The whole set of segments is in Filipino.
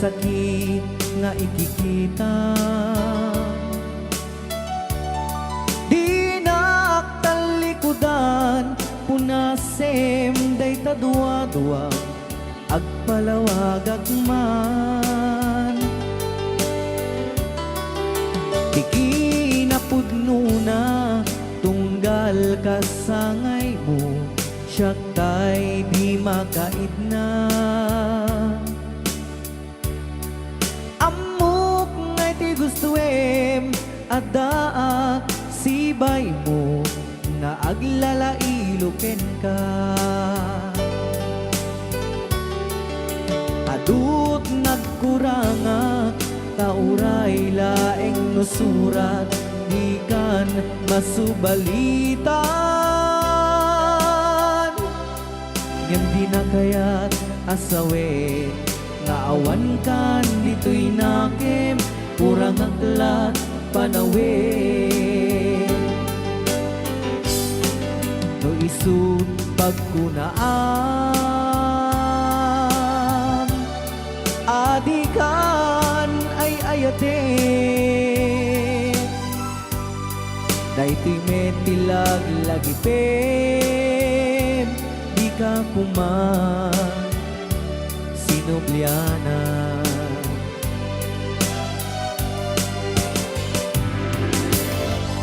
sakit nga ikikita. Di naktalikudan punasem day tadua-dua agpalawag agman. Di kinapudno na tunggal kasangay mo, siya tay di makait na. Amok ngay ti gustuem adaa sibay mo nga aglalailuken ka. Adut nagkuranga tauray laeng nusurat di kan masubalitan. Ngem di na kaya't asawe nga awan kan dito'y nakem kurang aklat panawe. No isut pagkunaan adikan ay ayate. Daytoy metilag lagipem di ka kuman sinubliana.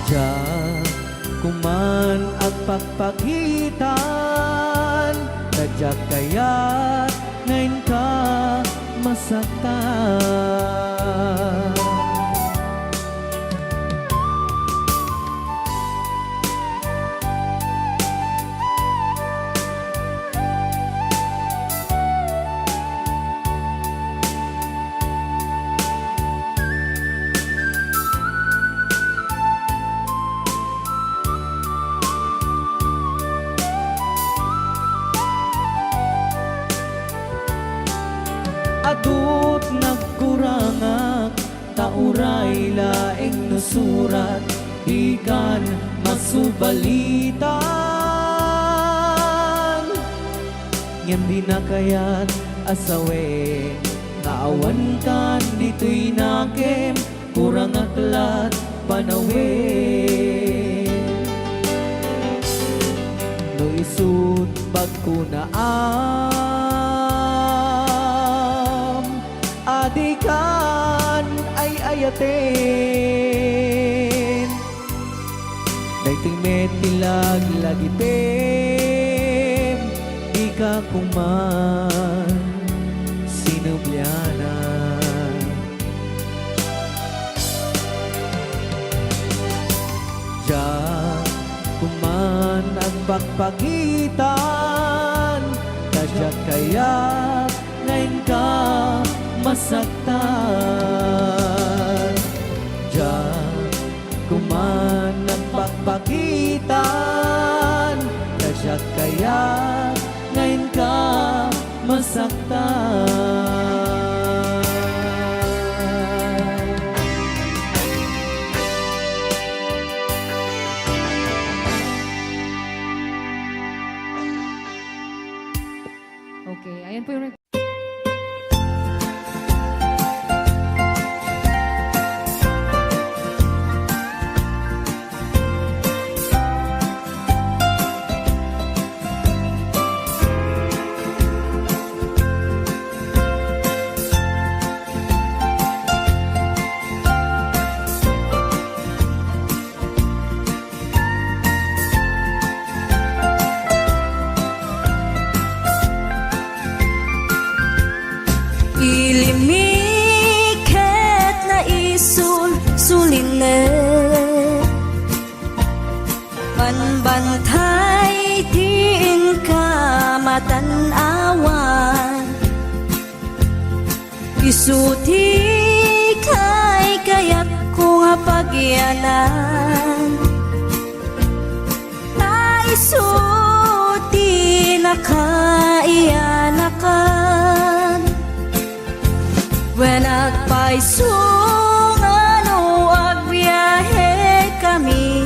Diya kuman agpagpagitan tadyak kaya't ngayon ka masaktan. Adut nagkurangak tauray laeng nusurat di kan masubalitan. Ngem di na kaya't asawe nga awan kan dito'y nakem kurang aklat panawe. No isut pagkunaan adikan ay ayaten. Daytoy metilag lagipem di ka kuman sinubliana. Diya kuman agpagpagitan tadyak kaya't ngayon ka masaktan. Diyan kuman nagpagpagitan tadyak kaya ngayon ka masaktan. Okay, ayan po yung ilimiket na suline panbantay tiin ka matanawan isuti kay kaya't ko nga pagyanan na isuti na kaiyanakan when agpaisong ano agbiyahe kami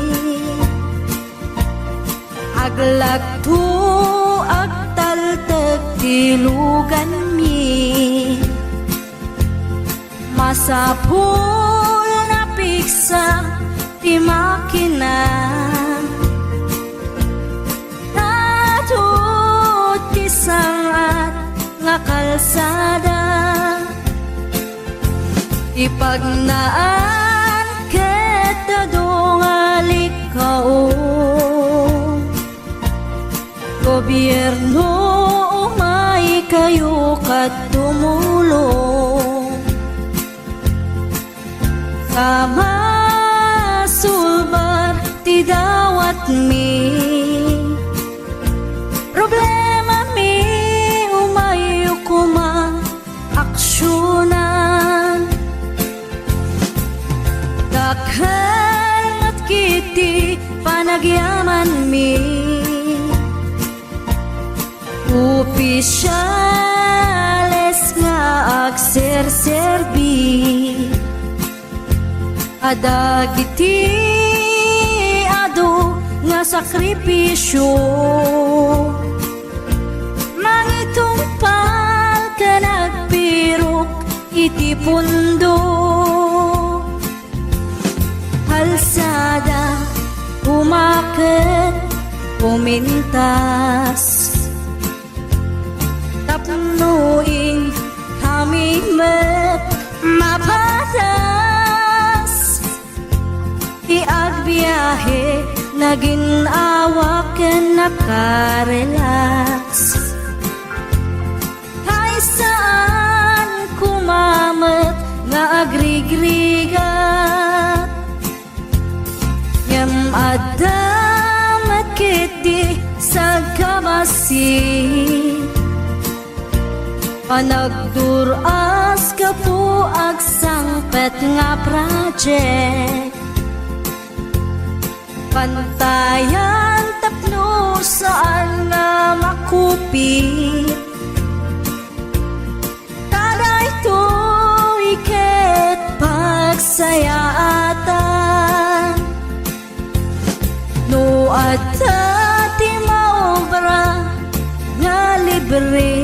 aglagto agtaltag tilugan mi masapul na piksa ti makina natut ti sangat nga kalsada ipagnaan ket dadungali kao gobyerno umay kayo kat tumulong sama sulbar ti dawat mi problema mi umayo kuma aksyonan dakhan at kiti panagyaman mi opisyales nga agserserbi adagiti ado nga sakripisyo mangitumpal ka nagpirok iti pundo halsada umaket pumintas tapnuin kami met mapatas iagbiyahe naging awaken nakarelax ay saan kumamet nga agrigrigat yam adamat kiti sa kabasi panagduras ka po agsangpet nga project pantayan tapno saan nga makupit tada ito iket pagsayaatan no adta ti maobra nga libre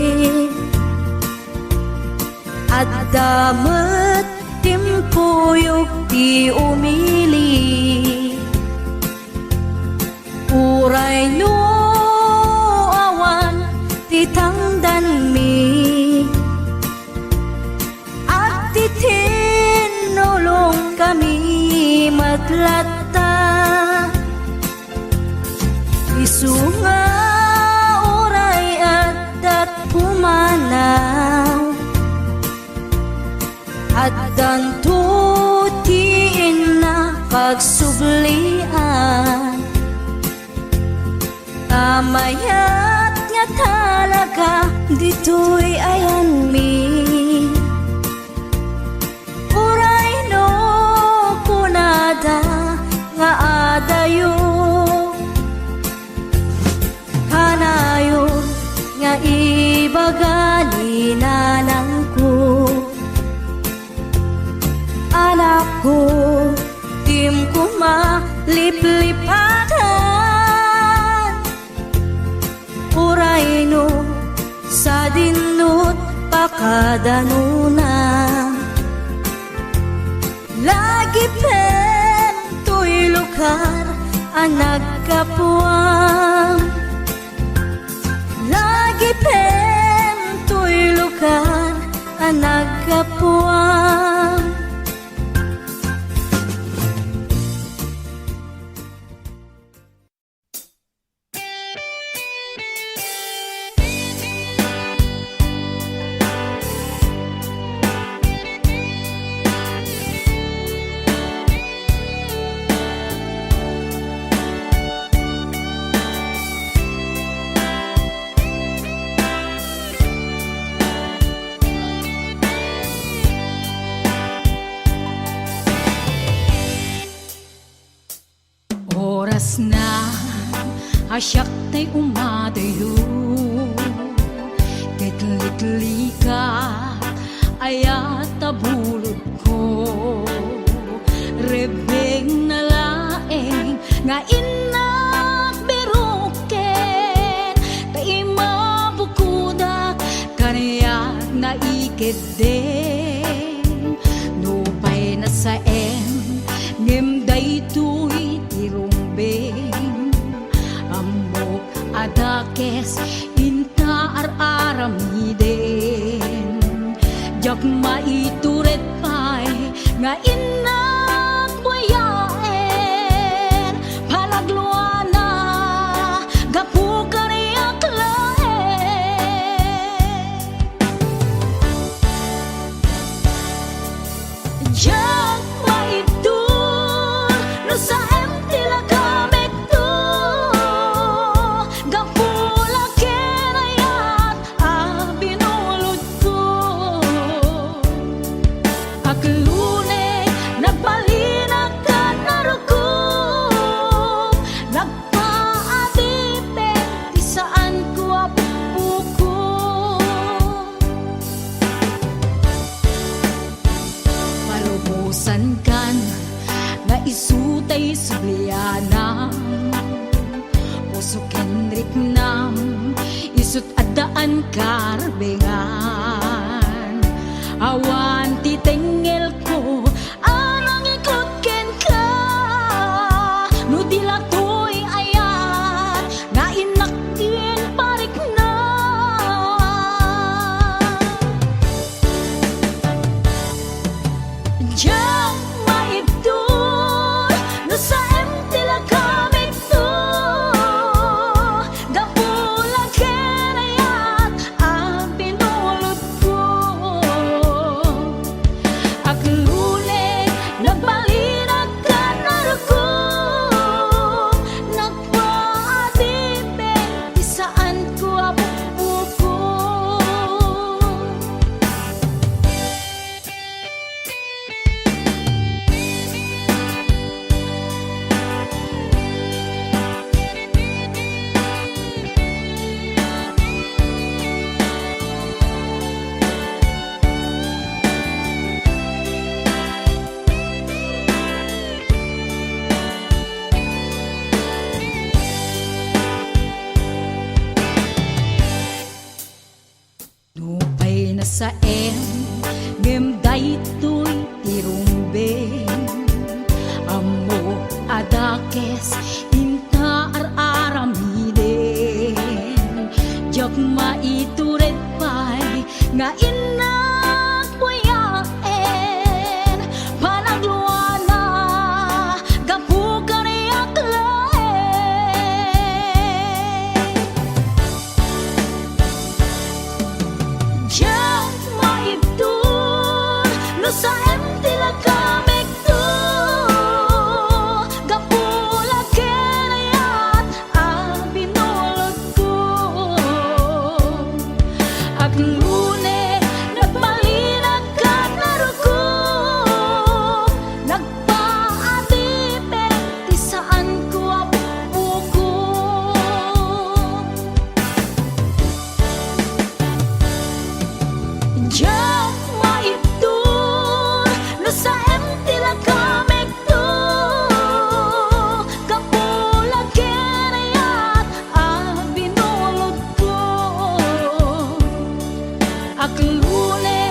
at damat timpuyog ti umili uray no awan ti tangdan mi at ti tinulong kami matlatta isunga uray at pumanaw at dantutiin na pagsublian tamayat nga talaga dito'y ayan mi uray no kunada nga adayo kanayon nga ibagani nanang ko anak ko, tim ko maliplipatan uray no sa dinut pakadanuna lagi pen to'y lugar ang nagkapuang lagi pen to'y lugar ang nagkapuang oras na asyak tay umadayo Ketlikli ka ayat tabulod ko rebeng na laeng nga inak beruken tay mabukudak kaniyak na ikedeng dakes inta ar-aramiden jak maituret pay nga inak buyaen palagluana gapu kariyak laen jak maitur no sa empty la kamek to gapula kenayat binulod ko aklune nagbalinag ka narukom nagpaadipet ti saan ko apuko palubusan kan nga isutay subliana puso kendrik nam isut adaan karbengan awan titengel ko anang ikot ken ka no dilatoy ayat nga inaktin parik na Diyan maibdol no sa empty la kamig to gapula kenayat binulod ko aklune nagbalinag ka narukom nagpaadipet ti saan ko apupuko Nupay na sa ngem daytoy tirumbeng amo adakes inta ar-aramiden jak maituret pay nga inak buyaen panagluana gapu kariyak laen Diyan maibdol no sa empty la kamek to gapula kenayat binulod ko aklune nagbalinag ka narukom nagpaadipet ti saan ko apupuko Diyan maibdol no sa empty la kamek to gapula kenayat binulod ko aklune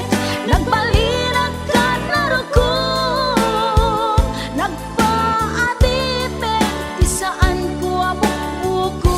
nagbalinag ka narukom nagpaadipet ti saan ko apupuko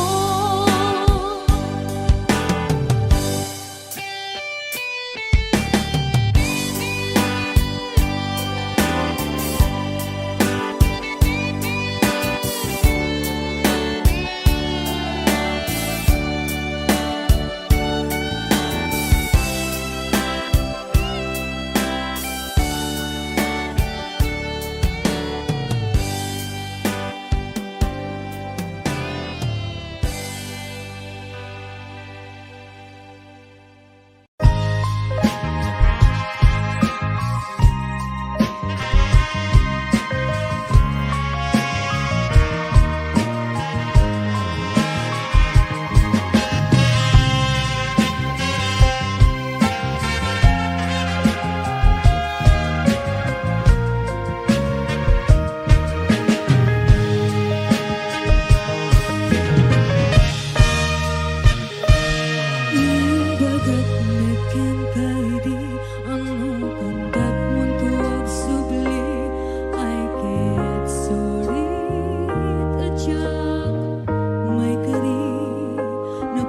No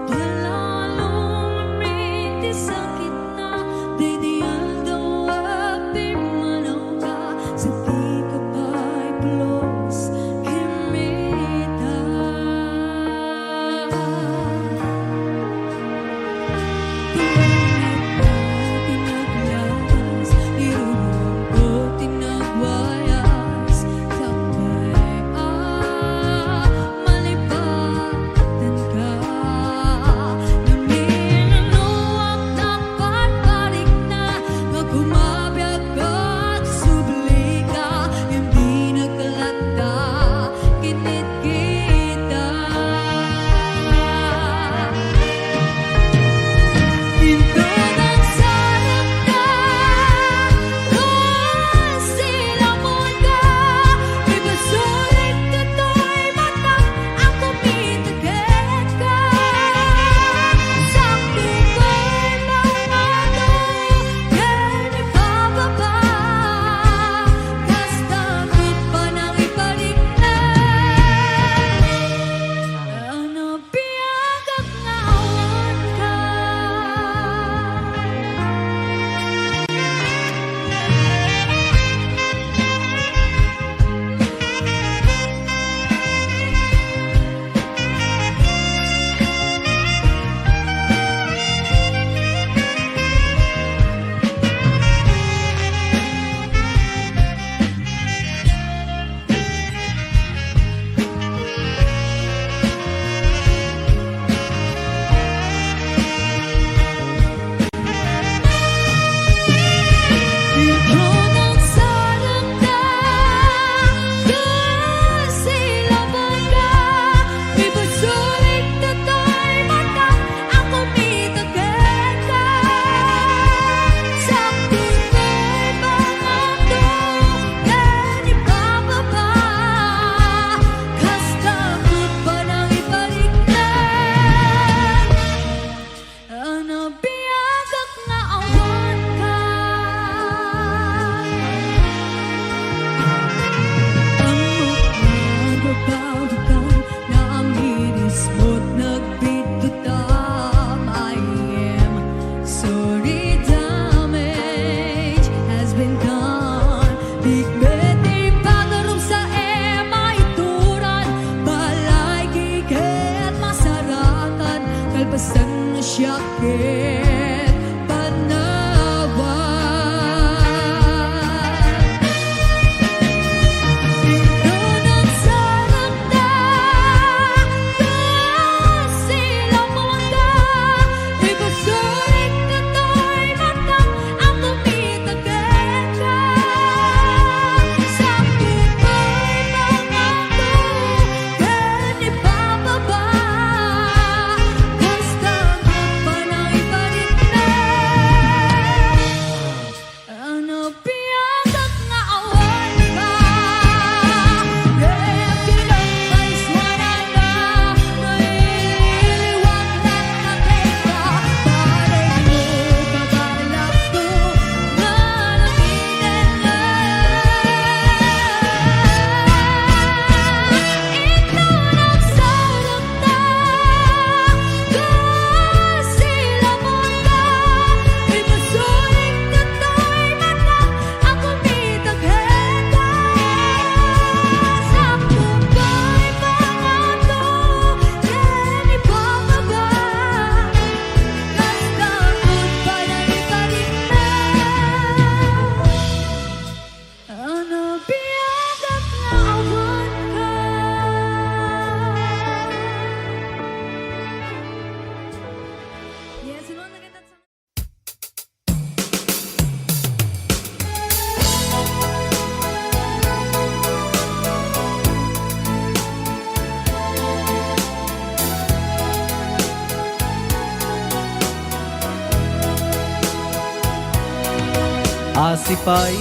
Asipay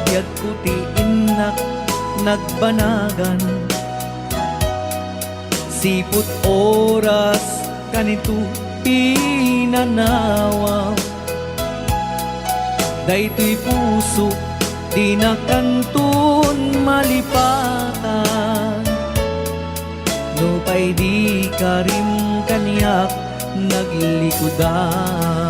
biyag kuti inak nagbanagan, siput oras kanito pinanawa. Daytoy puso di na kantun malipatan, nupay di karim kaniyak naglikudan.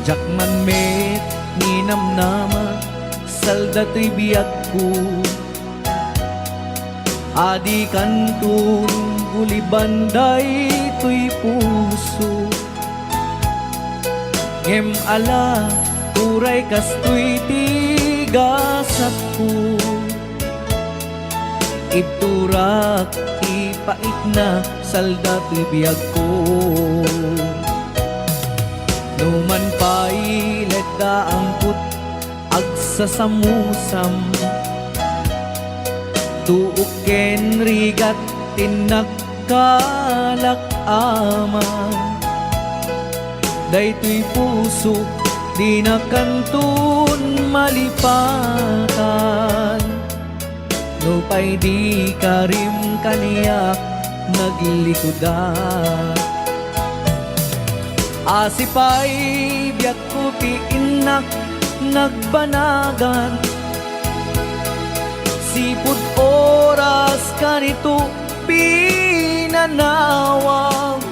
Jakman met ninamnama saldatoy biyag ko, adi kantun gulibanday to'y puso. Ngem ala uray kastoy tigasat ko, iturak ipait na saldatoy biyag ko. Numan pa'y ledda ang put agsasamusam, tuok ken rigat tinagkalak aman. Daytoy puso di na kantun malipatan, nupay di karim kaniyak naglikudan. Asipay biyag kuti inak nagbanagan, sipud oras kanito pinanawang.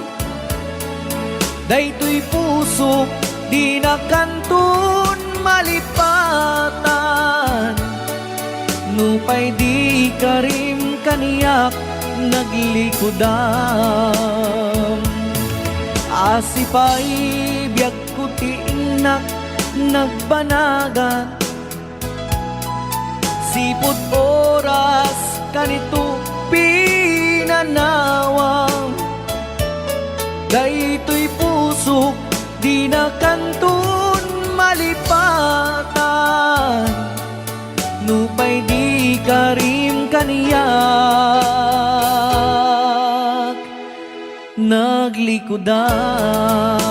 Daytoy puso di na kantun malipatan, nupay di karim kaniyak naglikudan. Asipay biyag kuti inak nagbanagan, sipud oras kanito pinanawang. Daytoy puso di na kantun malipatan, nupay di karim kaniyak naglikudan.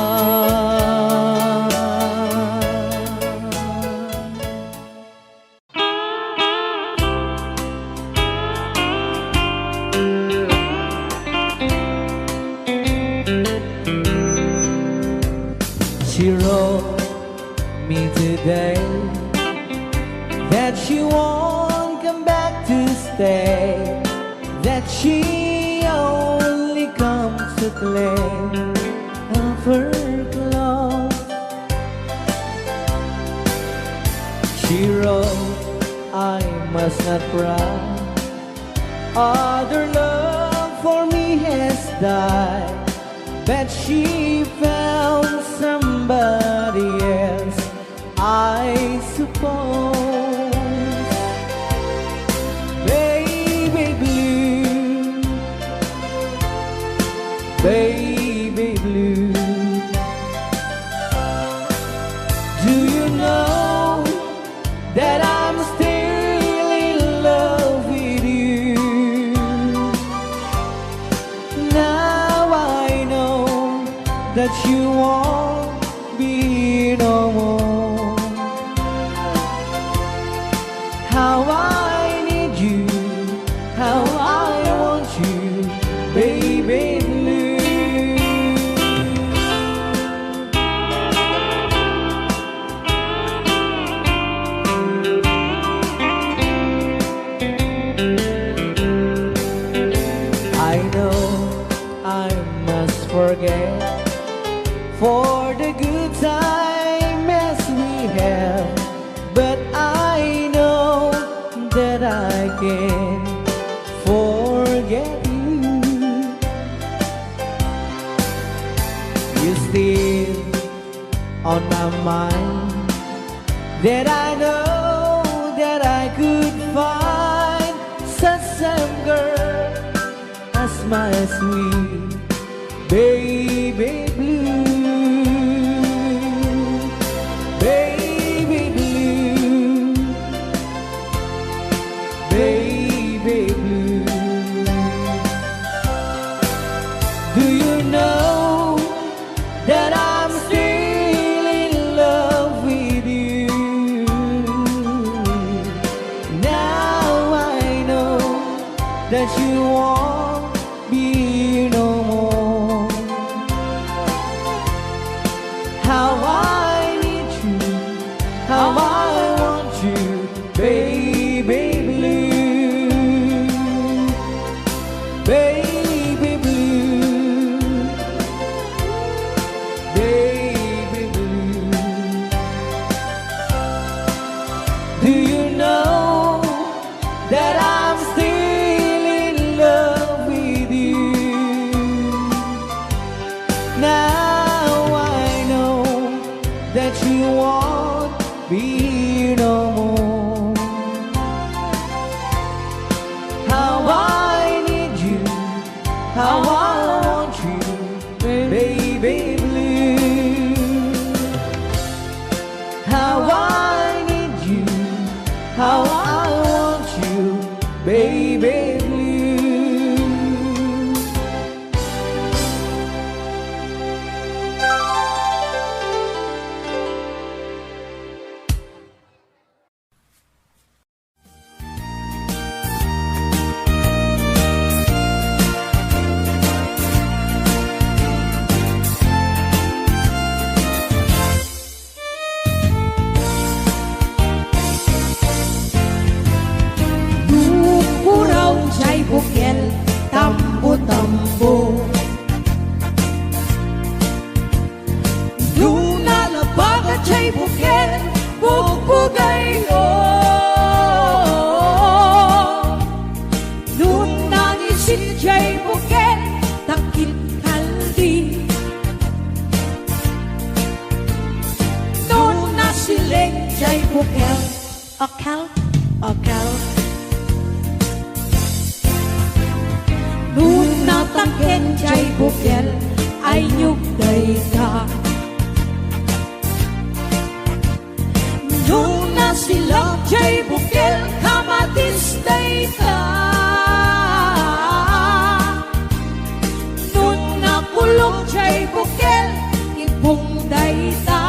She wrote me today that she won't come back to stay, that she only comes to claim of her clothes. She wrote, I must not cry, other love for me has died, but she found somebody else, I suppose. Baby blue, baby blue, do you know that I'm still in love with you? Now I know that you won't be no more. How I need you, how I want you, baby blue. I know I must forget for the good times we have, but I know that I can forget you. You're still on my mind, that I know that I could find such some girl as my sweet baby blue. Baby blue, baby blue, do you know that I'm still in love with that you won't be here no more. How I need you, how I want you, baby blue, baby blue, baby blue. Do you know that I'm still in love with you? Now I know that you won't be here no more. How I need you, how I want you, baby blue. How I need you, how I want you, baby blue. Puraw chay bukel tambo tambo Luna labaga chay bukel bukbugay o Luna isin chay bukel takit kaldi Luna siling chay bukel akal akal Nuna tangken chay bukel ay nyug day ka Nuna silang chay bukel kamatis day ka Nuna kulong chay bukel ibong day ta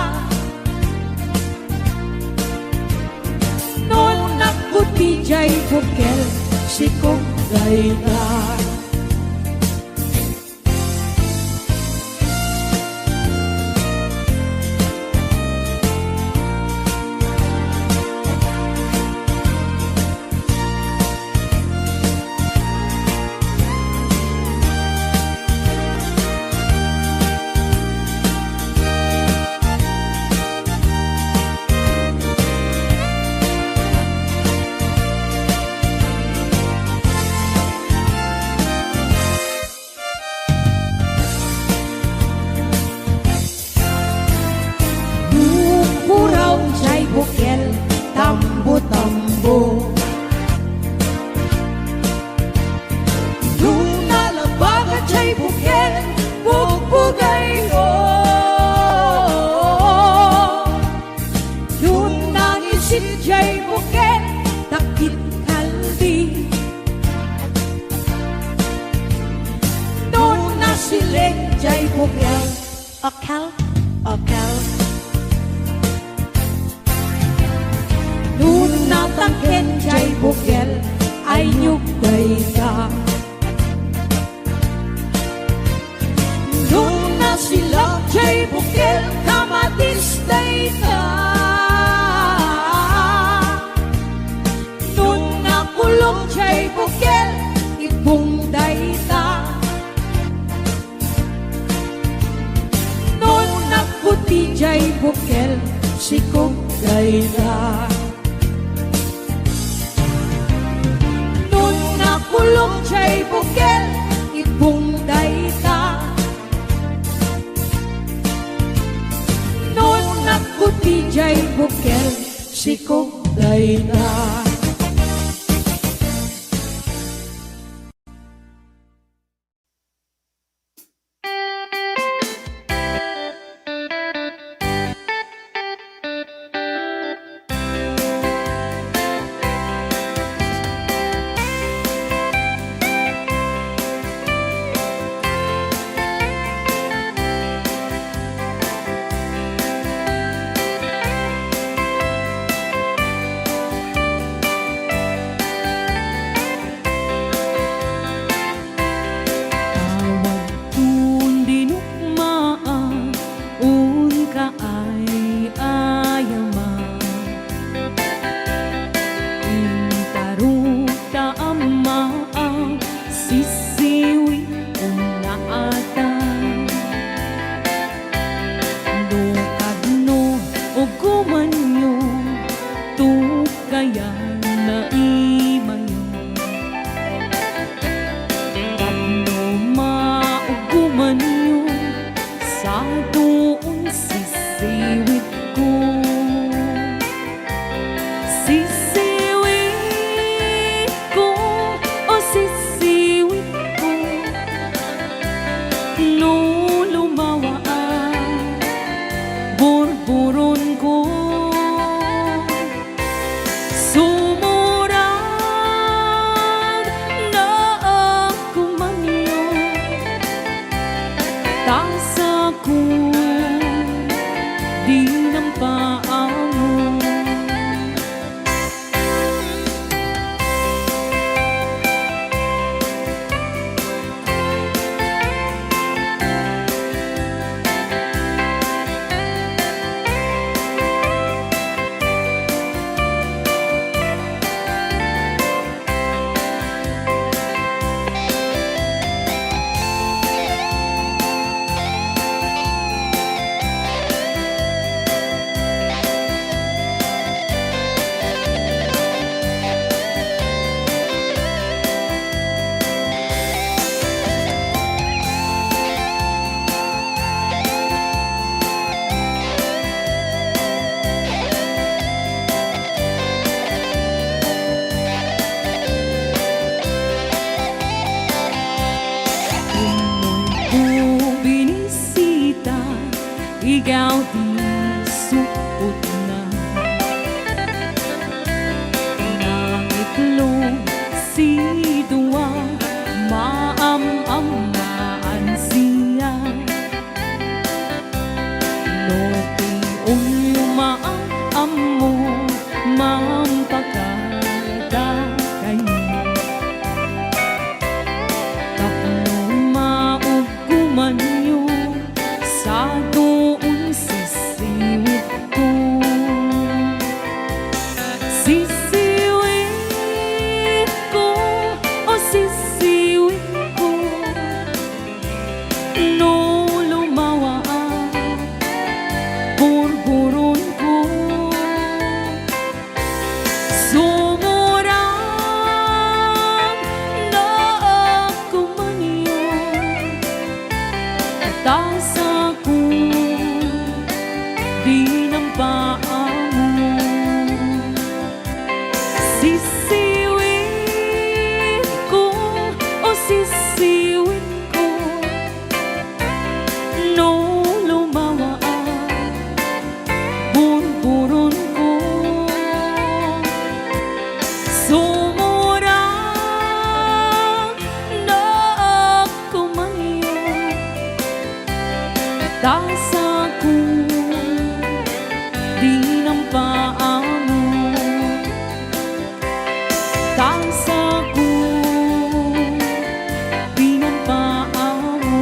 Nuna kuti chay bukel sikong day ta Puraw chay bukel tambo tambo Luna labaga chay bukel bukbugay o Luna isin chay bukel takit kaldi Luna siling chay bukel akal akal Nuna tangken chay bukel ay nyug day ka Nuna silang chay bukel kamatis day ka Nuna kulong chay bukel ibong day ta Nuna kuti chay bukel sikong day ta Kulong chay bukel ibong day ta Noon nakuti chay bukel sikong day ta sisiwi na ata kadno o gumanyo tu kaya na imayo kadno maugumanyo sa doon sisiwit ko sisiwit ko o sisiwit ko no lumawa burburon ko sumurag na ako manyo tasa ko di ng paamo ikaw di supot na nangitlog si Dua maam-amaan siya lopi ulo maam-amo mampakada kayo tapno mauguman nyo sa doon sisiwit ko sisiwit ko o sisiwit ko no lumawa burburon ko sumurang na ako manyo tasa di ng paamo sisiwit ko o sisiwit ko no lumawa burburon ko sumurang na ako manyo tasa ko di ng paamo tasa ko di ng paamo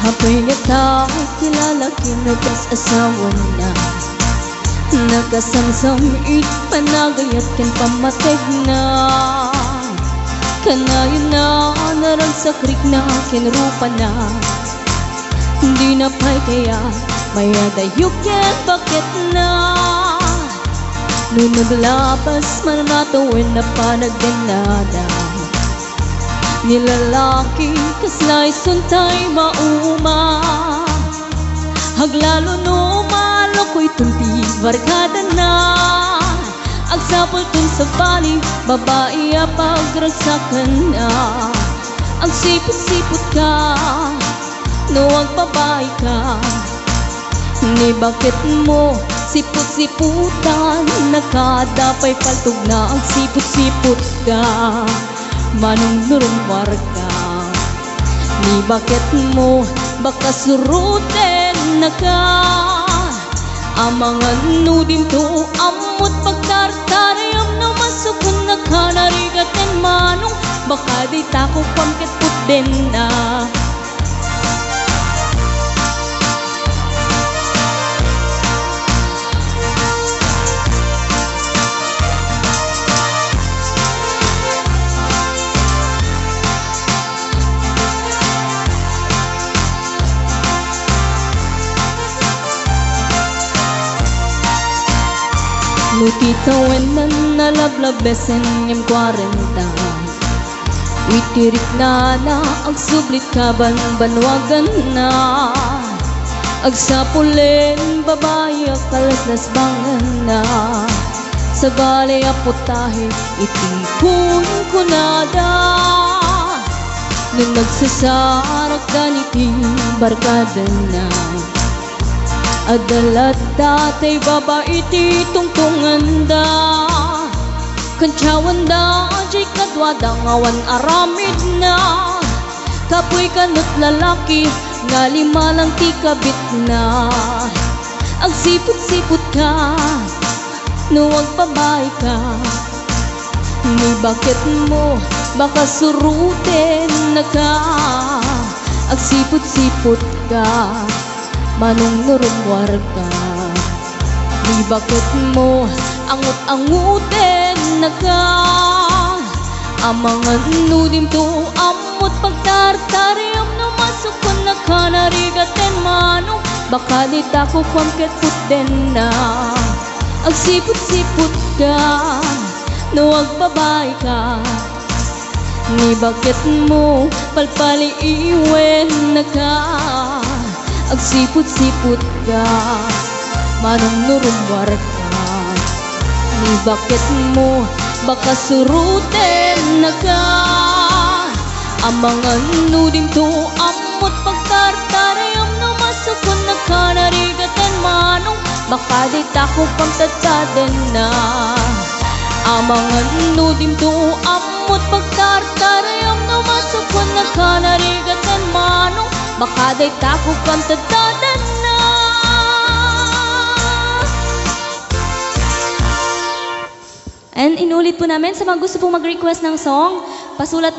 Ako'y nagtao'y kilala kinabas asawa na nagasamsam panagayat ken pamateg na kanayon na naran sa krik na kinrupa na hindi na pa'y kaya maya dayok ken bakit na nung naglabas mananatuin na panagdanada nilalaki kaslay suntay mauma haglalo no ako'y tunti barkada na. Ang sapol tun sa bali, babae pagragsakan na. Ang sipot-sipot ka, no ang babae ka. Ni bakit mo sipot-siputan, nakadapay paltog na ang sipot-sipot ka. Manong nurumwar ka, ni bakit mo baka surutin na ka. Ang mga nudim to amot pagtartarayam na masukun na ka narigatin manong baka di tako pangkit putin na. Lutita wenan nalablabesen yung 40. Witirik na ang sublit kaban banwagan na. Agsapulin babae kalas nasbangan na. Sa balay aputahe itikun ko nada. Nung nagsasarak ganiti barkada na. Adalat datay babae ti tungtungan da. Kantsawan da jay kadwada ngawan aramid na. Kapoy kanot lalaki nga lima lang ti kabit na. Ang sipot-sipot ka, nuwag babae ka. Ni bakit mo baka surutin na ka. Ang sipot-sipot ka, manong nurumwar ka. Di bakit mo angut-angutin na ka. Ang mga nudim to amot pagtartariyam na masukon na ka narigatin manong baka di tako pangkit putin na. Ang sipot-sipot ka, nuwag babae ka. Ni bakit mo palpaliiwen na ka. Ang sipot-sipot ka, manong nurumwar ka. Ni bakit mo baka surutin na ka. Ang mga nudim to amot pagtartarayam na masukon na ka narigatin manong baka di tako pang tataden na. Ang mga nudim to amot pagtartarayam na masukon na ka narigatin manong baka di tako pang tataden na. And inulit po namin sa mga gusto pong mag-request ng song, pasulat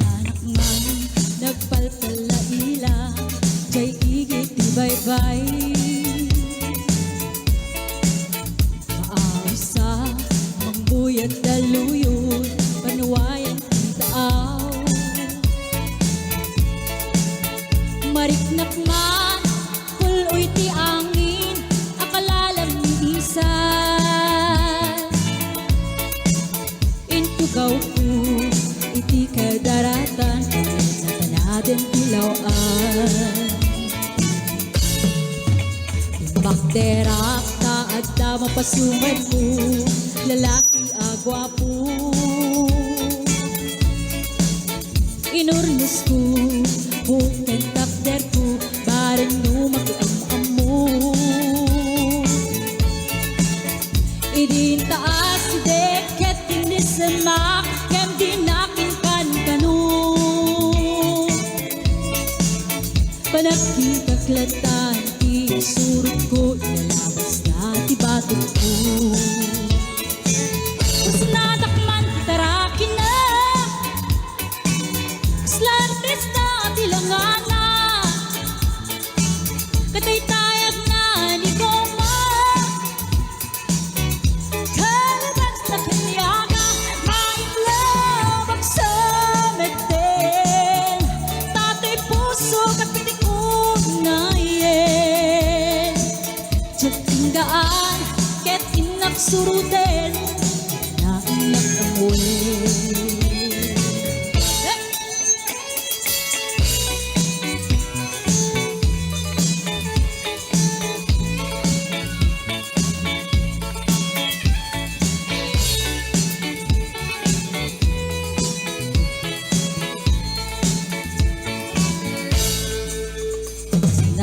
anak man, nagpalpalaila, jay igit di bye-bye. Maawisa buyat daluyod, panuwayan taaw. Mariknak man, puloy ti angin, akalalam ni isan. Intugaw ko, iti kadaratan, natanaden ilawan. Bakderak ta at tama pasumad ko, lalaki agwapo. Inurnos ko, buken takder ko, bareng no makiam-am mo. Idin taas si deket tinisamak, kem dinakin kan-kanu. Panagkikaklatan, isurot ko, ilalabas na tibatok ko. Natakman tarakin na, slartes na tilangana, katay-tayag na ni Goma. Kalabas na kanyaga, maiklab ang sameten. Tatay puso kapitik ko na yen. Diyan pagsurutin na anak ang muli.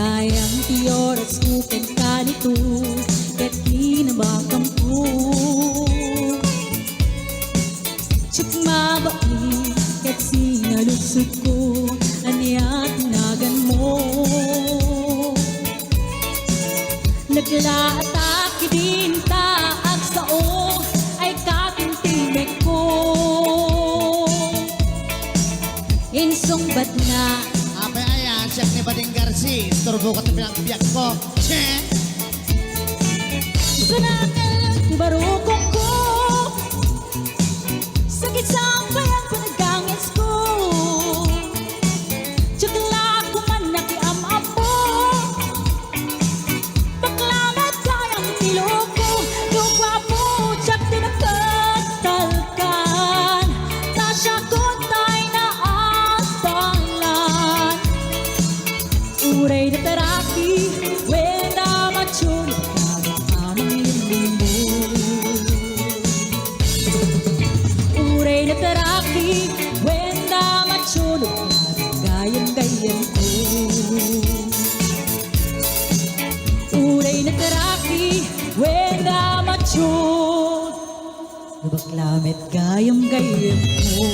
Sayang ti oras ko ken kanito ket kinabakam ko. Chikmabai ket sinalusot ko anya tinagan mo. Naglatak din taag sao ay katintimek ko. Insong bad na Apa ayan, siya ni Bading Garci. Turbo ko tabi ang biyak ko. Che! Sanakal ti barukok ko. Sakit sa bayang panagangis ko. Tsakla ko man nakiamam mo. Baklamat kayang niloko. Lugwa po, tsak tinagkatalkan. Tasya ko tayo na asalan. Uray na taraki, wenda machon. Uray na taraki, wenda matulog gayang-gayang ko. Uray na taraki, wenda matulog baklamit gayang-gayang ko.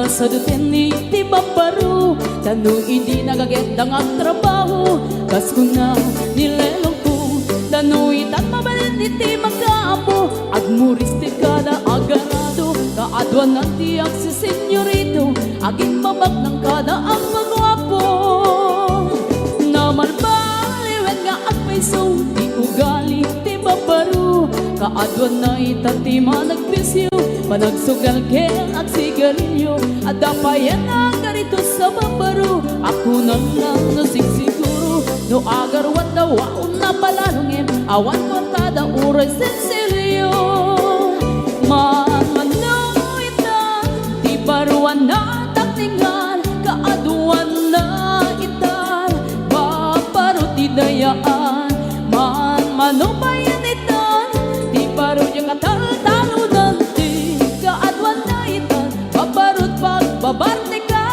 Sa duteni ti babaru tanong hindi nagagetang ang trabaho kas ko na nilelong ko tanong itan mabalin iti magkaapo agmuris ti kada agarado kaadwan ng tiyak si senyorito aging babag ng kada ang magwapo na malbaliwen nga agpaiso ti ugali ti babaru kaadwan na itati managpisyo panagsugal ken at sigarilyo at dapayan ang garito sa babaro ako na lang nasigsiguro no agarwan daw ako na palalungin awan ko kada uray sensilyo manmanoita di baruan na takningan kaaduan na itan babaro di dayaan manmanubayan itan di baro yung katal-talo babarte ka.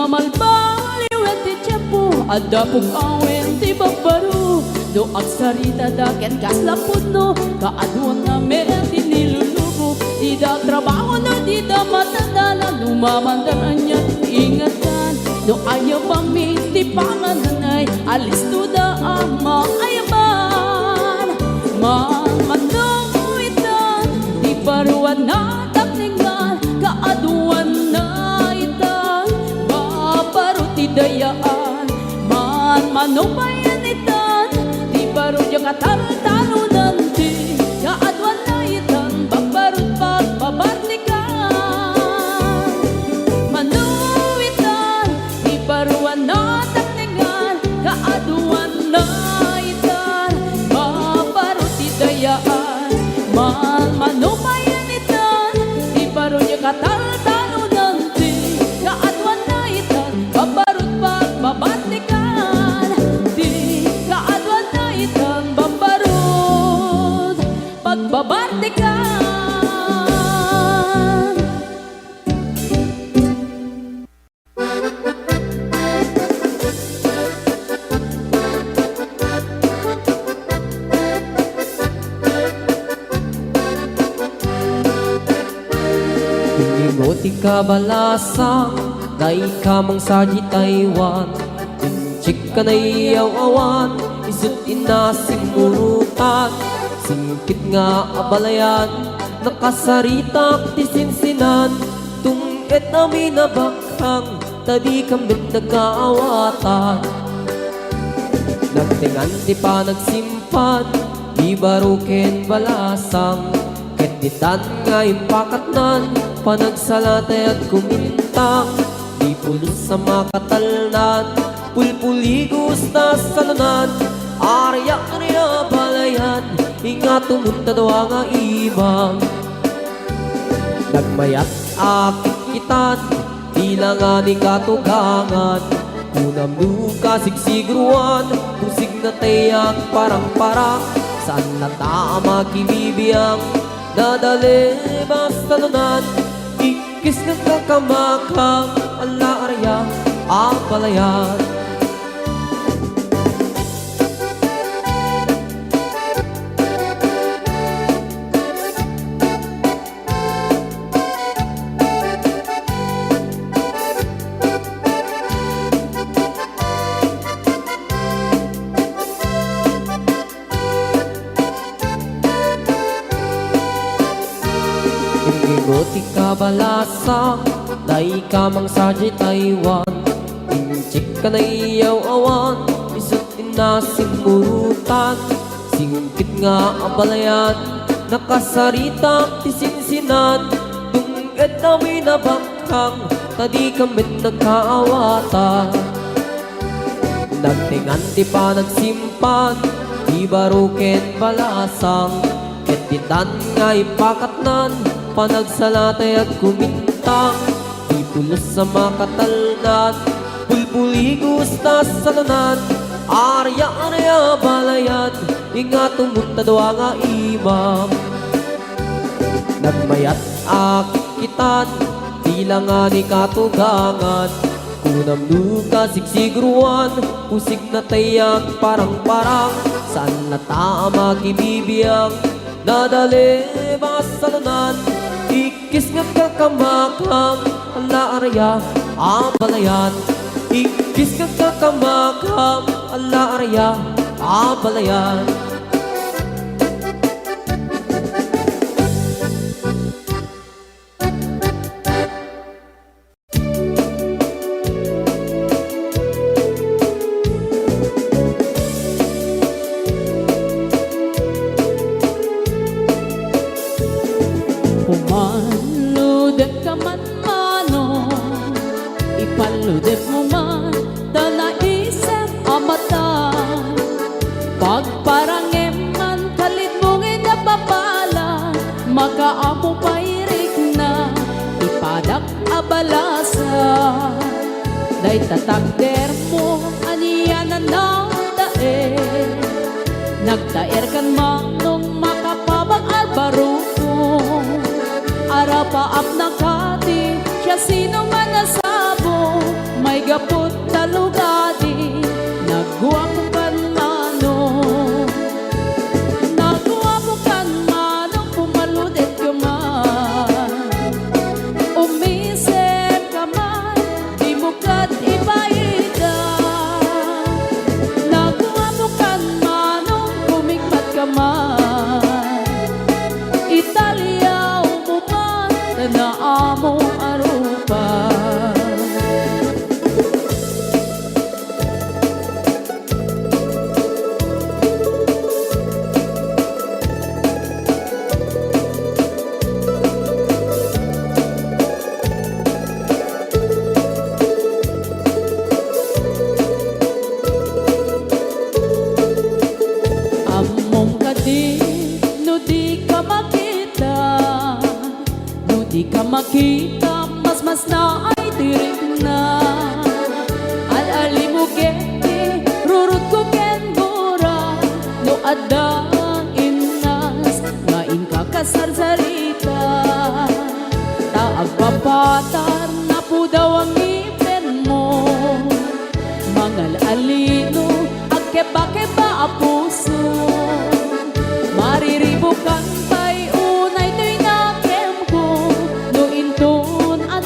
Namalbaliwet ti tiempo adapog awen ti babaru do agsarita daken kaslapod no kaaduan na meron din nilulubo di da trabaho no di da matandala lumamandaran niya ingatan no ayaw pami ti pangananay alis to da ama ayaban mamanuitan di baruan na takningan kaaduan na itan babaro ti dayaan manubayan itan baru yung katalo-talo nanti kaadwan na itan bagbarut pagbabartikan manuitan ibaruan na takningan kaadwan na itan babarut idayaan manubayan itan ibaru yung katalo-talo nanti kaadwan na itan bagbarut pagbabartikan pagbabartikan. ti kabalasang dai kamang saji Taiwan Inchik ka na iyaw-awan isut inasimurutan singkit nga abalayan nakasaritak ti sinsinan tungit amin na bakhang tadi kamit nagkaawatan nagtingan ti pa nagsimpan di baruken balasang ketitan nga impakatnan panagsalatay at kumintang di pulos sa makatalnan pulpuligos na salunan arya arya balayan inga tumunta daw nga ibang nagmayat akit kitan di lang ani katugangan kunam duka sigsigruan kusig na tayak parang-parang saan na tama kibibiyang dadali basta nunan ikis ng kakamakang ala arya ang palayan Ingoti kabalasang dai kamang saji Taiwan Inchik ka na iyaw-awan isut inasimurutan singkit nga abalayan nakasaritak ti sinsinan tungit amin na bakhang tadi kamit nagkaawatan nagtingan ti pa nagsimpan di baruken balasang ketitan nga ipakatnan panagsalatay at kumintang di pulos sa makatalnan pulpuligos na salunan arya arya balayan inga tumunta daw nga imam nagmayat akit kitan di lang ani katugangan kunam duka sigsigruan pusig na tayak parang-parang saan na tama kibibiyang nadali basalunan ikis nga kakamakang ala arya ang balayan ikis nga kakamakang ala arya ang balayan Pumaludek ka man mano ipaludek mo man da naisip amata pagparangem man kalit mong inapapala makaamo pairik na ipadak abalasa day tatakder mo aniyanan na daer nagdaer kan manong makapabag albaruko arapaap na kati siya sino man nasabo may gapot talugadi nagguwapo kan manong nagguwapo kan manong pumaludet ka man umisip ka man di mo kat ibaida nagguwapo kan manong kumikpat ka man Italia umuman na amo arupa among kadi no di ka makita no di ka makita mas na ay tirik na al-ali mo geti rurut ko ken bura no adang inas ngain ka kasarsarita taag papatar na po daw ang ngipin mo mangal alino agkeba-keba a puso mariribukan pa'y unay to'y nakem ko no inton at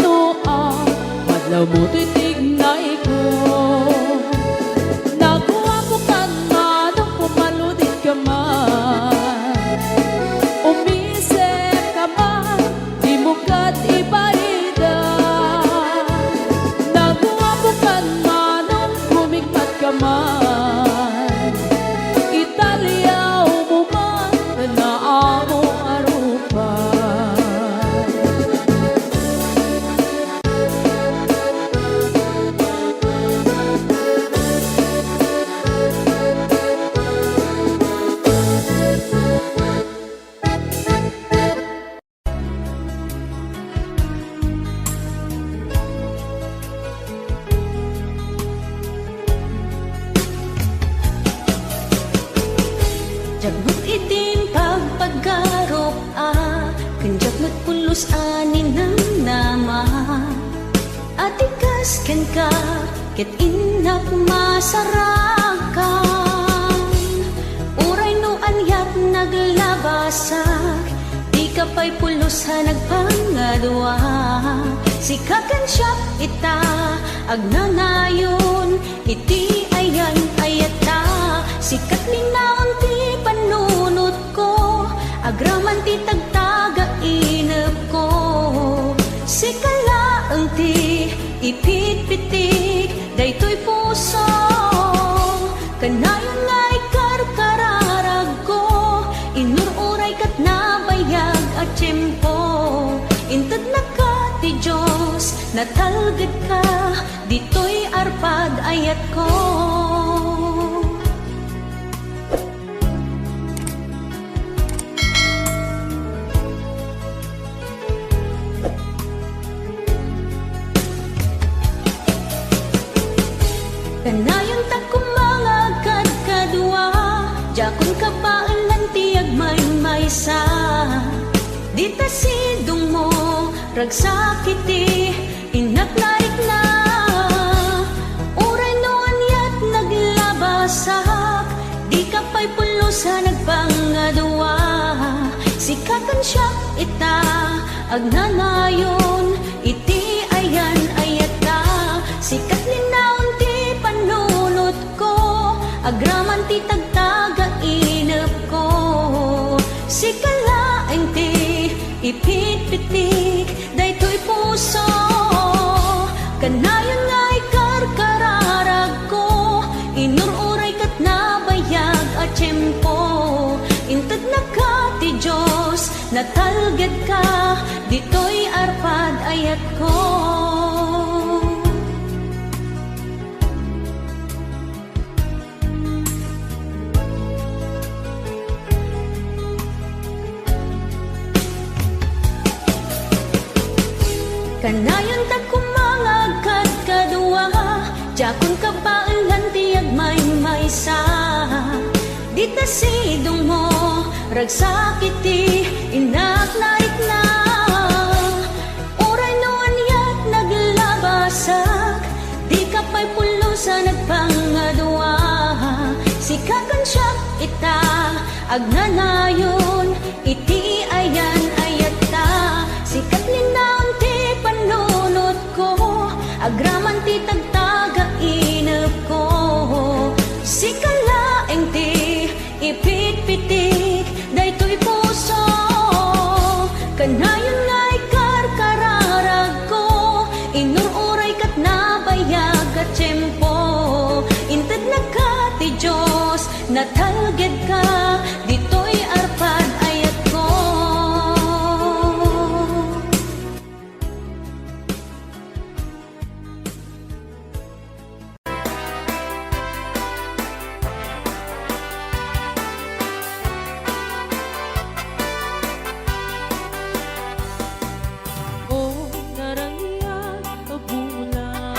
ka, ket inak masarakan. Uray no anyat naglabasak, di ka pa'y pulos ha nagpangadwa. Sikakan siya ita, agnanayon, iti ayan ayata. Sikat linaon ti panunot ko, agraman ti tagtaga inep ko. Sikalaang ti ipit-pitik, daytoy puso. Kanayon nga ikarkararag ko, inururay kat nabayag at tiyempo. Intad na ka ti Diyos, natalgad ka, dito'y arpad ayat ko. Kanayon ta kumangagad kadwa, jakon ka paalan tiyag may-maysa. Dita sidong mo, ragsakiti, inaknarik na. Uray no anyat naglabasak, di ka pa'y pulos ha nagpangadwa. Sikakan siya ita, agnanayon, iti ayan ayata. Sikat linaon ti panunot ko, agraman ti tagtaga inep ko. Sikalaeng ti ipit-pitik, daytoy puso. Kanayon nga ikarkararag ko, inururay kat nabayag at tiyempo. Intad na ka ti Diyos, natalgad ka, dito'y arpad ayat ko. Kanayon ta kumangagad kadwa, jakon ka paalan tiyag may-maysa. Dita sidong mo, ragsakiti, inaknarik na. Uray no anyat naglabasak, di ka pa'y pulos ha nagpangadwa. Sikakan siya ita, agnanayon, iti ayan ayata. Sikat linaon ti panunot ko, agraman ti tagtaga inep ko. Sikalaeng ti ipit-pitik, daytoy puso. Kanayon nga ikarkararag ko, inururay kat nabayag at tiyempo. Intad na ka ti Diyos, natalgad ka, dito'y arpad ayat ko. O narangyan abulan,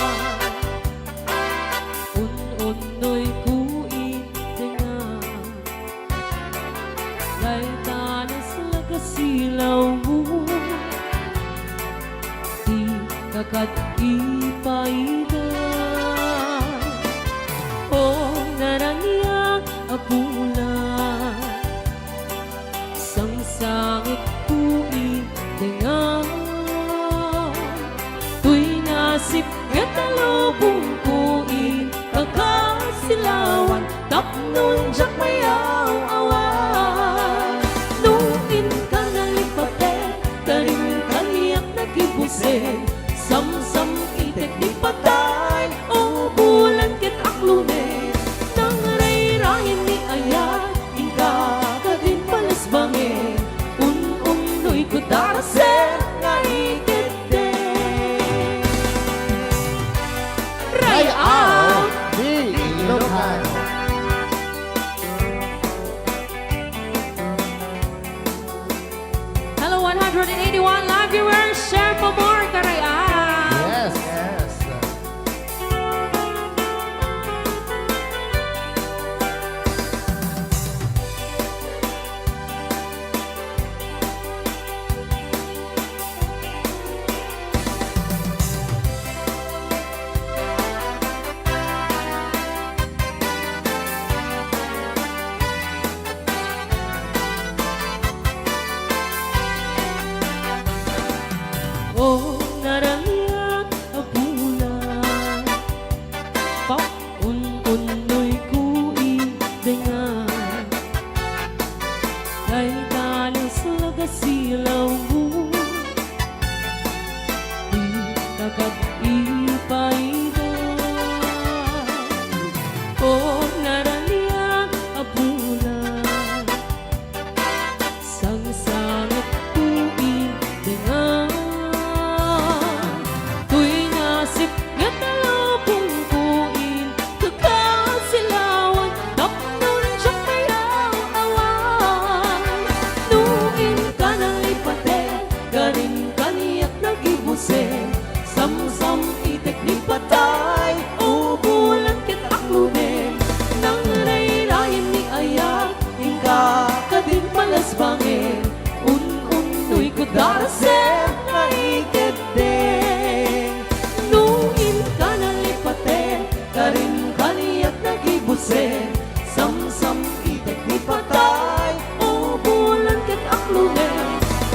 un-unoy kuit dengar. Dahil tanas lagasilaw mo, di kakat ipailan. O narangyan abulan, sangsangit kuit dengar. Tuy nasip ngatalubong kuit, pagkasilawan, tapnon jak mayaw awan. Nuin ka nalipate, karing kaniyak nagibusin, samsam itek di patay, o bulan kit aklunin. Nang rayrahin ni ayat, ingka ka din palasbangin, un-umnoy ko darasen, ngaikit din. Rayaan! Di Ilocano. Hello 181 live viewers, share for more karayaan. Yes, yes. O naraniyak a bulan Paun-unoy kui dengan Kay talis lagasilaw mo Di nakag-ipaidan O naraniyak a bulan Sang-sangat kui dengan Tuwing asip nga talabong kuin Kagkasilawan Tapnon siya kayaw awan Nuin ka na ipate Galing kaniyak nagibuse Samsam itek ni patay Ubulan kit aklunin Nang rayrayan ni ayak Hingga ka din palasbangin Un-unoy ko darasem na iketeng Nuin ka na lipate Karin kaniyak nagibuse Samsam itek ni patay Ubulan kit aklunin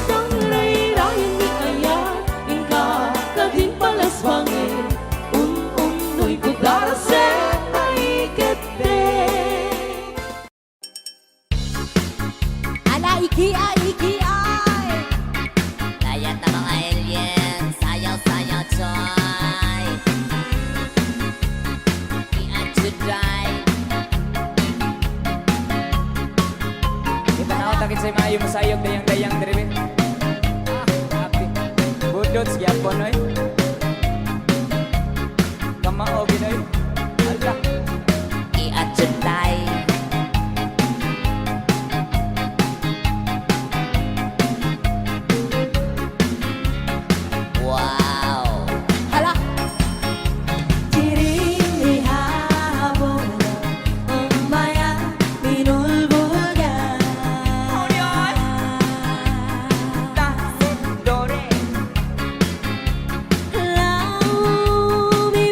Nang rayrayan ni ayak Hingga ka din palasbangin Un-unoy ko darasem na iketeng Ala, iki ay Kaya ta mga alien, sayaw-sayaw choy I-atsuday Kita na takit sa maayo masayog dayang-dayang diri. Happy. Budot gyapon oy. Kamao ginoy. Ala. I-atsuday Wow Hala Tiring ihahapon Umaya Pinulbugan Dore.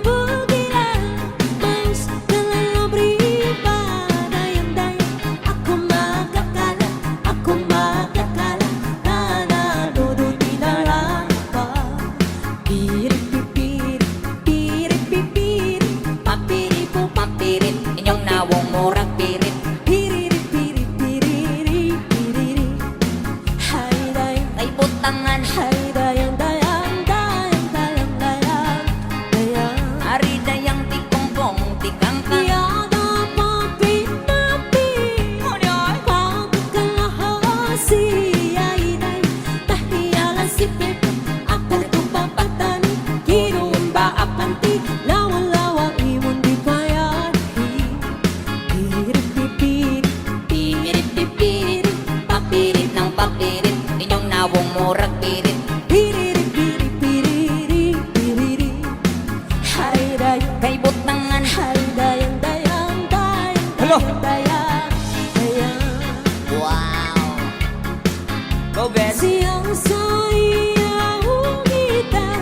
Bugilan Mais Kalalabri pa Dayang-dayang Ako magkakala Nananodot inalang pa Pirit-pipirit Pirit-pipirit Papiri po papirit Inyong nawong murag pirit Piririt-pirit-piriri Hay dayang Kay butangan Hay dayang-dayang Dayang-dayang Dayang Ari dayang tikongkong Tikangkang Yada papi-papi Pagkalahasi ay day Tahiyalan si Pepe Ako kupapatani Kinuun ba apanti Lawa-lawa imon di kayahi Pirit-pipirit Pirit-pipirit Papirit ng papirit Inyong nawong murag pirit Piriri-piriri-piriri Hay dayang Kay butangan Hay dayang-dayang Hello. Dayang-dayang Wow Go Ben. Siyang sayang kita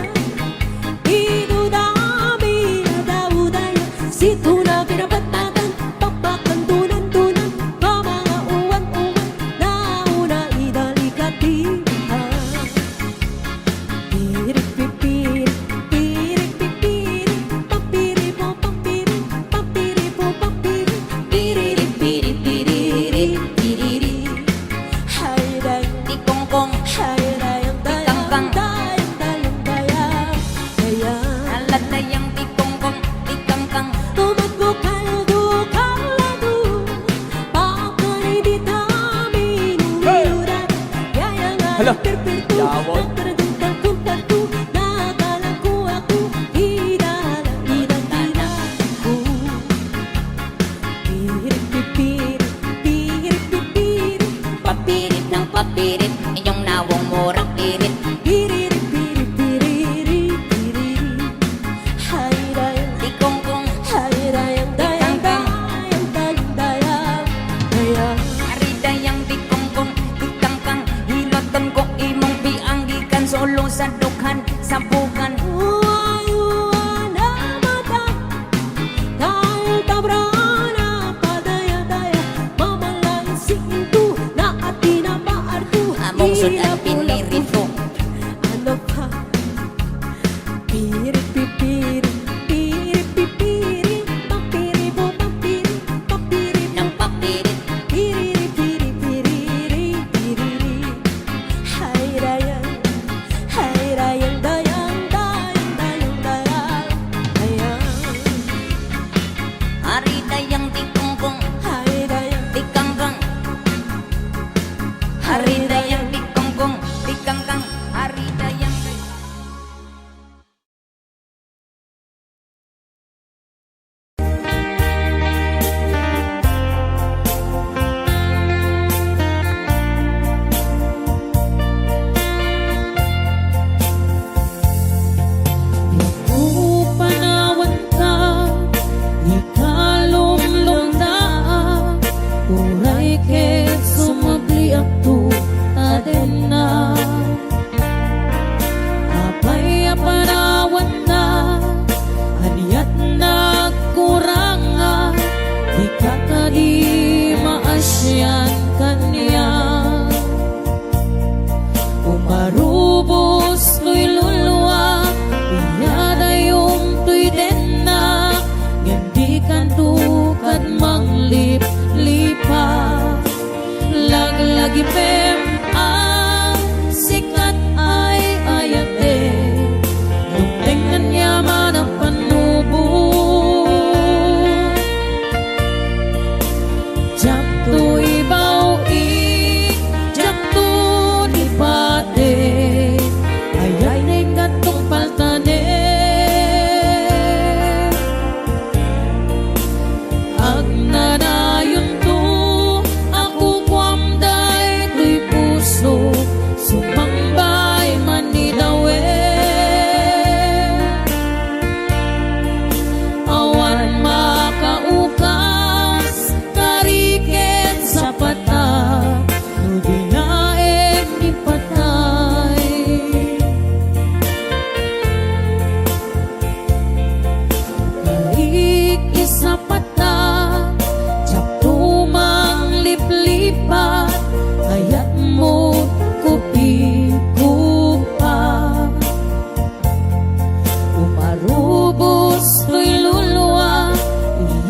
Idudami na daw-daya Sito na pinapatatan Papakantunan-tunan Mga uwan-uwan Nauna idalikatihan Pirit-pipirit Pirit-pipirit Papiri-po-papirit Papiri-po-papirit Pirit-pirit-pirit Hay dayang Tikongkong Hay dayang-dayang Dayang-dayang Alat dayang tikongkong Tikangkang Tumagbukal-dukal lagu Bakari di tamin uliuran Yayang Hala. alipirpirtu Yawon. Nagtaradungkal-kungkaltu Nakalaku ako Idala-idang-idangku Pirit-pipirit Pirit-pipirit Papirit ng papirit Inyong nawong murag pirit Piriri-piriri-piriri Hay dayang Tikongkong Hay dayang-dayang Dayang-dayang Ari dayang tikongkong Tikangkang Hilatan ko imong bianggikan Solo sa dukhan Sa bukan Uwa-uwa na mata Dahil tabrana Padaya-daya Mamalang sinto Na at tinabaarto Among sudan pinirito Ano pa Arida yang di kongkong, di kangkang, arida yang di... Panawan ka, di ka lumlumdaan. Uray ket sumagli akto taden na. Apay apanawan na, aniyat nagkuranga. Di ka kadi maasyan kanya. Umarubos tuy luluwa, iyada yung tuy den na. Ngandi kantukad manglip-lipa. Laglagi pem ang sikat ay ayate. Nungtengan niya man ang panubo. Jam tu ibaw jam tu lipate. Ayay na'y gatong paltane. Agnanayon to ako kwamday tuy puso. Sumambay man ni dawe. Awan makaukas kariket sa pata. Nudinaen ni patay. Karik isa pata, tiyak tumang liplipat. Ayat mo kupi-kupa. Umarubos tuy luluwa,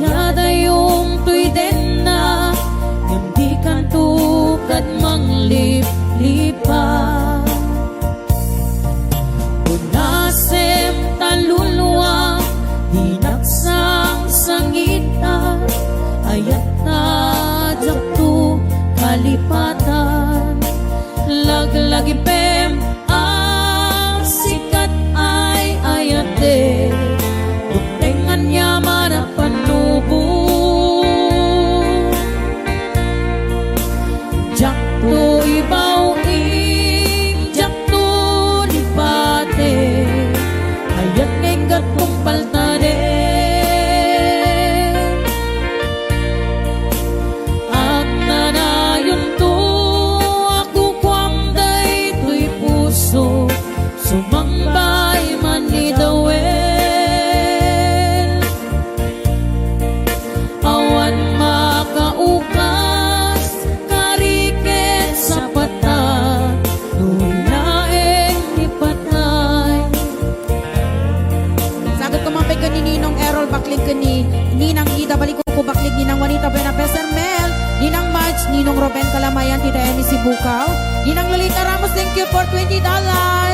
iyada yung tuy den na. Ngandi kantukad manglip-lipa. Unasem taluluwa, dinaksang sangita. Ayat na jakto kalipatan. Laglagi pem ang sikat ay ayate. Tuntengan niya man ang panubo. Jakto ibaw jakto lipate. Ayat ngay gatong paltade. Agnanayon to ako kwamday tuy puso. Sumambay man ni dawe. Awan makaukas kariket sa pata. Nulaeng ni patay. Sagot ko mga pagka ni Ninong Errol Baklig ka ni Ninang Ida Baliko ko Baklig, Ninang Juanita Buena Peser Mel, Ninang March, Ninong Ruben Kalamayan, Tita Emi Sibukaw, Ninang Lolita Ramos, thank you for $20.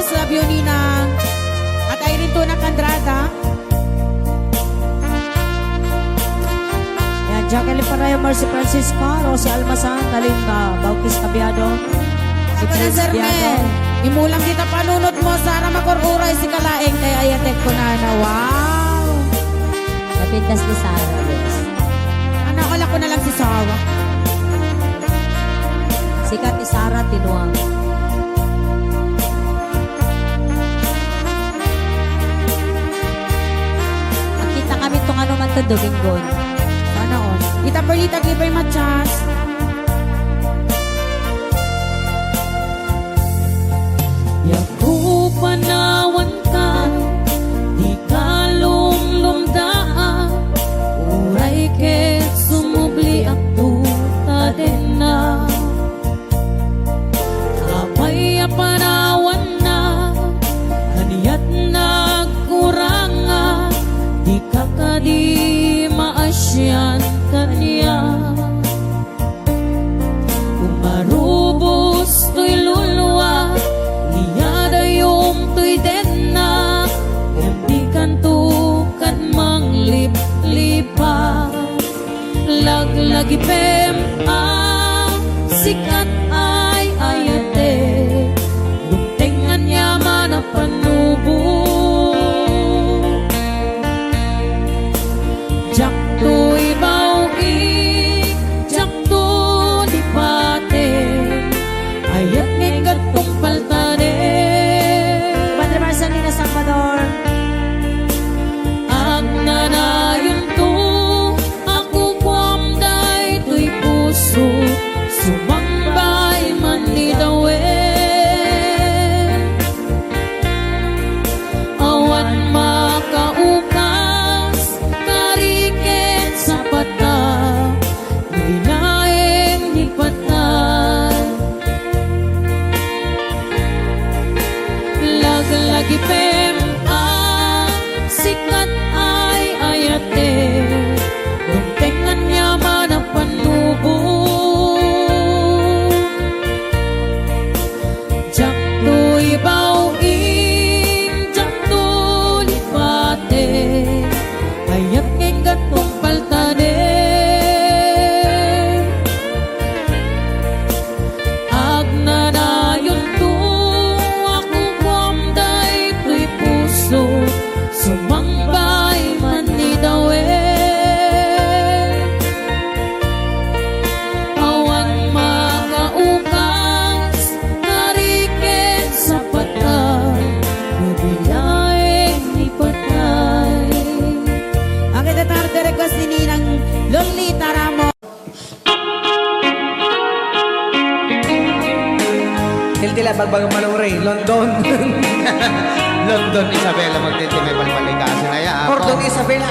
Love you, Ninang. At Irene Tuna Candrada. Yan, Jacqueline Parayo, Mercy Francisco, Rosie Almasan, Talinga, Baukis Cabiado, Ipana Sir Mel, imulang kita panunot mo, Sara makururay si Kalaeng, kaya ayatek ko na. Wow! Napintas ni Sarah, yes. Nakala ko na lang si Sarah. Sikat ni Sarah Tinuang. Nakita kami itong ano man ito, Domingon. Sana on. Ita Perlita, give very much chance. Yaku panawan ka, di ka lumlumdaan. Uray ket sumubli akto taden na. Apay apanawan na, aniyat nagkuranga. Di ka kadi maasyan kanya. Umarubos tuy luluwa, iyada yung tuy den na. Hindi kantukan manglip-lipa. Laglagi pem ang sikat ay nagipem ang sikat ay ayate Guntengan niya man ang panubo Jakto'y bawing, jakto'y lipate Ayat kay gatong paltade Agnanayon to akong kwamday ko'y puso Sumambay man ni dawe Awan makaukas Narikin sa patay Nabilaing ni patay Ang itatarde request ni Ninang Lolita Ramos Tila bagbagang malungray, London. London, Isabela, magtitimay palpalikasin na yan. Ordong Isabela.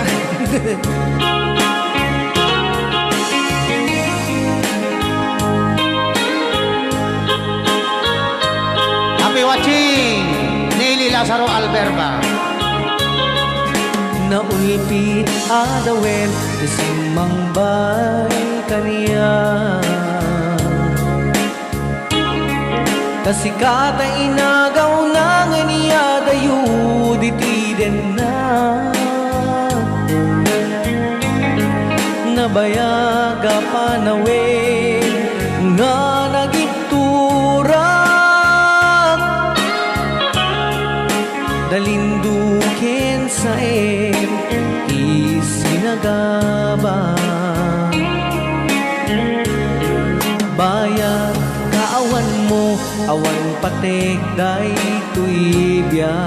Happy watching! Neely Lazaro Alberba. Naulpit adawen, isimang bay kaniya. Kasikat ay inagaw na nga niya dayo ditiden na Nabayaga panawin nga nagiturak Dalindukin sa isinagaba Bayag kaawan mo awan patek day tuibyan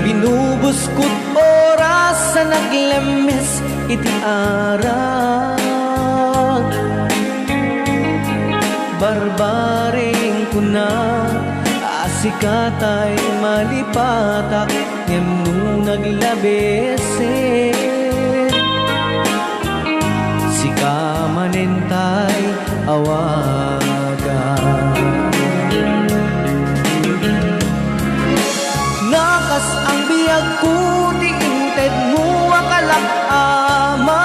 Binubuskot oras sa naglemes iti arag Barbaring kuna asikatay malipatak Ngem no naglabesin Sika manentay awagan Nakas ang biyag ko di inted mo akalak amag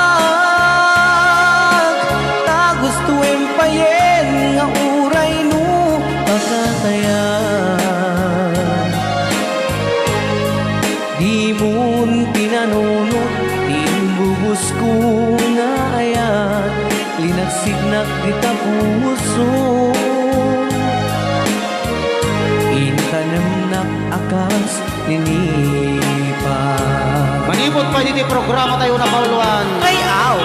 Ta gusto empayen nga uray no pakatayan Di mo'n pinanunot timbubus ko na ayan Linagsignak di tapuso Intanamnak akas ninipa Manipot pa dito programa tayo na pauluan Ay aw!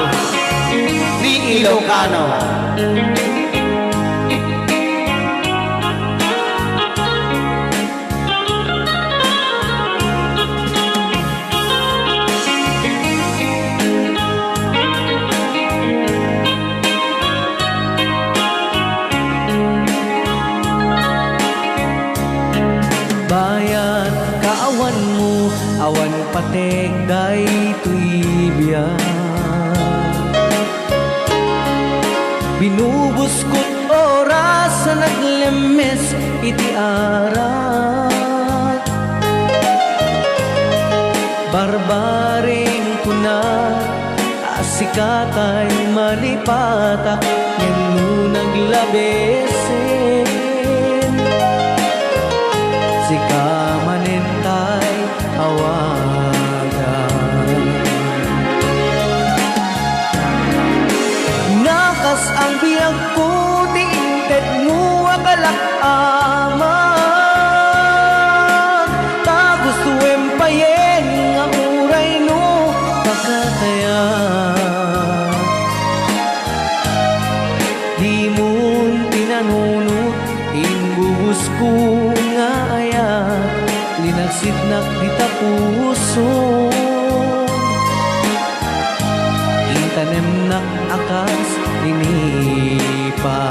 ni Ilocano. Bayan kaawan mo awan patek day tuibyan Binubuskot oras sa naglemes iti arat Barbaring kuna asikatay malipatak Yan no naglabesin Sika manentay awagan Nakas ang biyag ko di inted mo akalak amag Ta gusto empayen nga uray no pakatayan Di mo'n pinanunot imbubus ko nga ayan Linagsidnak di tapuso Intanemnak akas linipa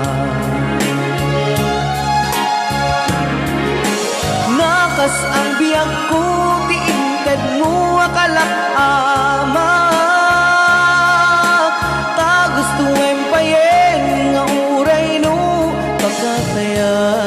Nakas ang biyag ko di inted mo akalak amak Ta gusto empayen nga uray no pakatayan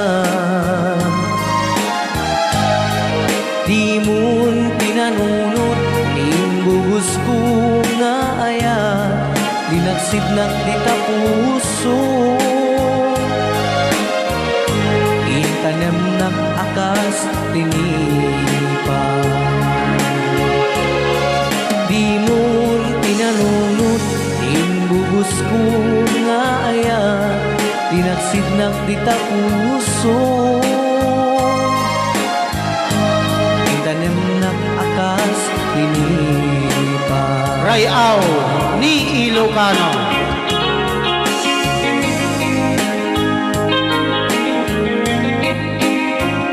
tinaksid ng dita puso. Tanim ng akas pinipa. Rayaw ni Ilocano.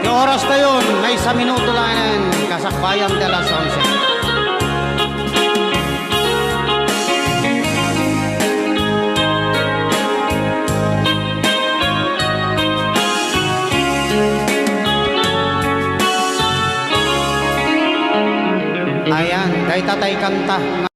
Yung oras na yun, may 1 minuto lang yan, kasakbayan de las 11. Ayan, kay Tatay Kanta.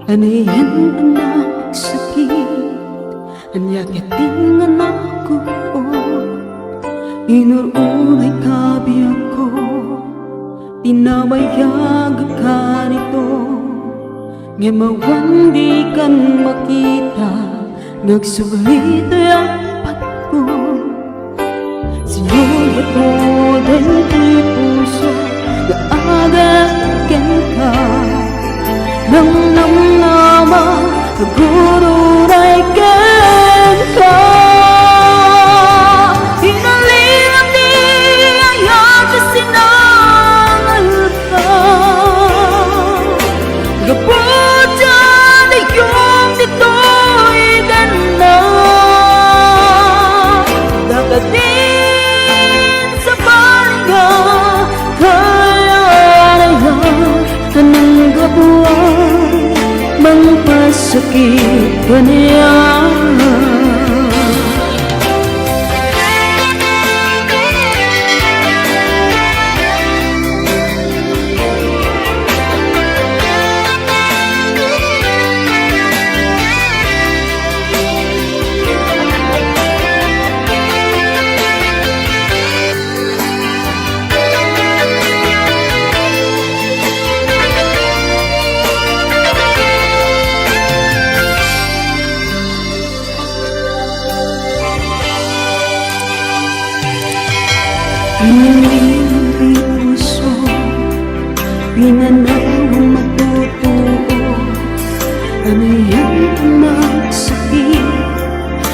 Anayan anak sakit, anyakiting anak ko, inururay kabiyak ko, tinabayag ka nito, ngemawan di kan makita, nagsulit apat ko, sinuyat mo dahil puso, naagagan ka, nang namnama, nagururay ka. Inalingan di ayat sinangal ka, gapuja na yung nito'y ganda, dakatin sa baliga, kaya na yan, tanang gabuan, mangpasakit ka niya. Pinililang puso, pinanaw matutuo, anayan magsakit,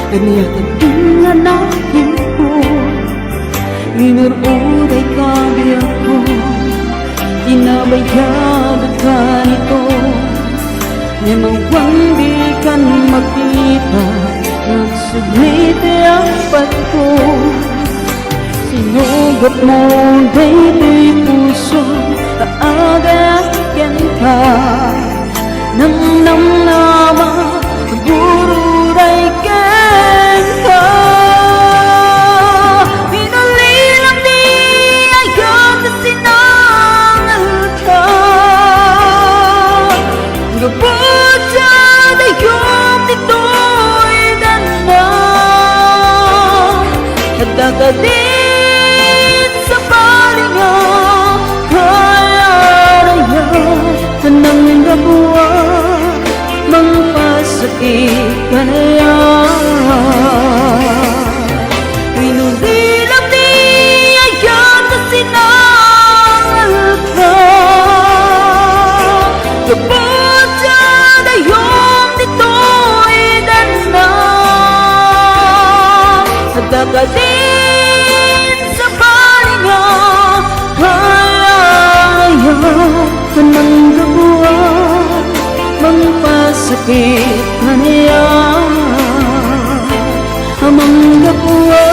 anayan ang anahin ko, inururay kabiyak ko, tinabayag ka nito, ngayamang di kan makita, nagsuglit apat ko. Sinugot mo day'y puso, naagayan ka, nang namnama, nagururay ka. Pinalilang di ayat na sinangal ka, gapuja na yung nito'y ganda, at dagatin tanang gabuwa, mangpasakit ka na yan. Pinulilang di ayat na sinangal ka, gapuja na yung nito'y ganda, at dakatin sa balinga, kaya tanang gabuwa, mangpasakit ka niya. Amang gabuwa,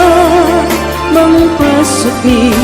mangpasakit